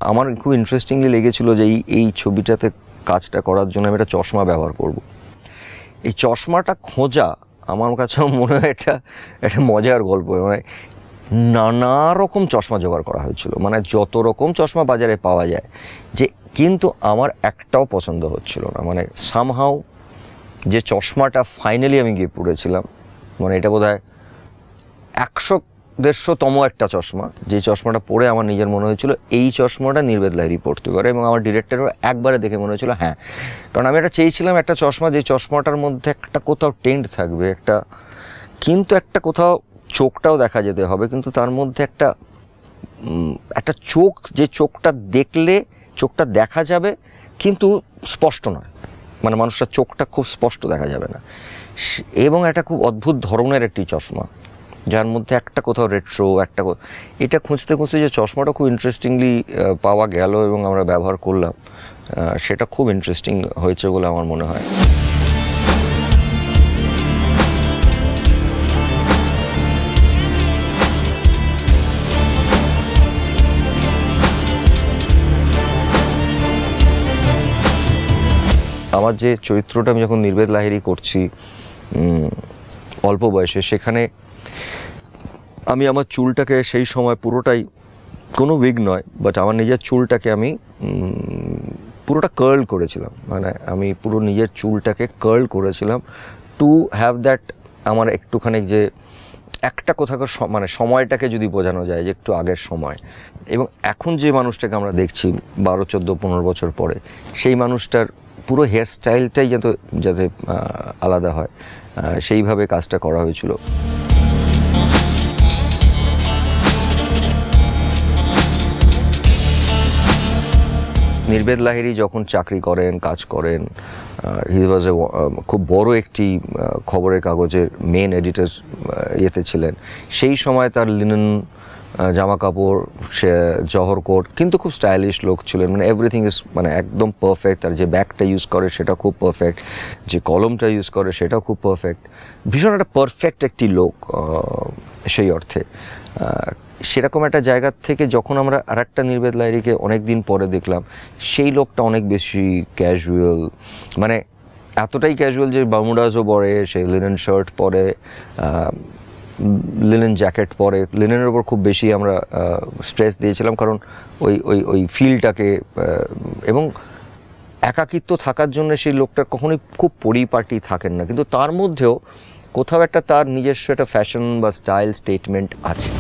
আমার খুব ইন্টারেস্টিংলি লেগেছিল যে এই ছবিটাতে কাজটা করার জন্য আমি একটা চশমা ব্যবহার করব। এই চশমাটা খোঁজা আমার কাছে মনে হয় একটা মজার গল্প। মানে নানা রকম চশমা জোগাড় করা হয়েছিল, মানে যত রকম চশমা বাজারে পাওয়া যায়, যে কিন্তু আমার একটাও পছন্দ হচ্ছিল না। মানে সামহাউ যে চশমাটা ফাইনালি আমি গিয়ে পড়েছিলাম, মানে এটা বোধহয় 100-150তম একটা চশমা, যে চশমাটা পরে আমার নিজের মনে হয়েছিল এই চশমাটা নির্বেদ লাহিড়ী পড়তে পারে। এবং আমার ডিরেক্টরও একবারে দেখে মনে হয়েছিল হ্যাঁ, কারণ আমি একটা চেয়েছিলাম একটা চশমা, যে চশমাটার মধ্যে একটা কোথাও টেন্ট থাকবে, কিন্তু একটা কোথাও চোখটাও দেখা যেতে হবে, কিন্তু তার মধ্যে একটা চোখ, যে চোখটা দেখলে চোখটা দেখা যাবে কিন্তু স্পষ্ট নয়, মানে মানুষটার চোখটা খুব স্পষ্ট দেখা যাবে না। এবং একটা খুব অদ্ভুত ধরনের একটি চশমা, যার মধ্যে একটা কোথাও রেট্রো, এটা খুঁজতে খুঁজতে যে চশমাটা খুব ইন্টারেস্টিংলি পাওয়া গেল এবং আমরা ব্যবহার করলাম, সেটা খুব ইন্টারেস্টিং হয়েছে বলে আমার মনে হয়। আমার যে চরিত্রটা আমি যখন নির্বেদ লাহিড়ী করছি অল্প বয়সে, সেখানে আমি আমার চুলটাকে সেই সময় পুরোটাই, কোনো উইগ নয়, বাট আমার নিজের চুলটাকে আমি পুরোটা কার্ল করেছিলাম। মানে আমি পুরো নিজের চুলটাকে কার্ল করেছিলাম টু হ্যাভ দ্যাট, আমার একটুখানি যে একটা কোথাকার মানে সময়টাকে যদি বোঝানো যায় যে একটু আগের সময়। এবং এখন যে মানুষটাকে আমরা দেখছি 12, 14, 15 বছর পরে, সেই মানুষটার পুরো হেয়ার স্টাইলটাই যাতে আলাদা হয়, সেইভাবে কাজটা করা হয়েছিল। নির্বেদ লাহিড়ী যখন চাকরি করেন, কাজ করেন, হি ওয়াজ খুব বড় একটি খবরের কাগজের মেন এডিটর ইয়েতে ছিলেন। সেই সময় তার লিনেন জামা কাপড়, সে জহর কোট, কিন্তু খুব স্টাইলিশ লোক ছিলেন। মানে এভরিথিং ইজ মানে একদম পারফেক্ট। তার যে ব্যাগটা ইউজ করে সেটা খুব পারফেক্ট, যে কলমটা ইউজ করে সেটাও খুব পারফেক্ট। ভীষণ একটা পারফেক্ট একটি লোক সেই অর্থে। সেরকম একটা জায়গা থেকে যখন আমরা আর একটা নির্বেদ লাহিড়ীকে অনেক দিন পরে দেখলাম, সেই লোকটা অনেক বেশি ক্যাজুয়াল, মানে এতটাই ক্যাজুয়াল যে বার্মুডাসও পরে, সে লিনেন শার্ট পরে, লিনেন জ্যাকেট পরে। লিনেনের ওপর খুব বেশি আমরা স্ট্রেস দিয়েছিলাম, কারণ ওই ফিলটাকে, এবং একাকিত্ব থাকার জন্য সেই লোকটা কখনোই খুব পরিপাটি থাকেন না, কিন্তু তার মধ্যেও কোথাও একটা তার নিজস্ব একটা ফ্যাশন বা স্টাইল স্টেটমেন্ট আছে।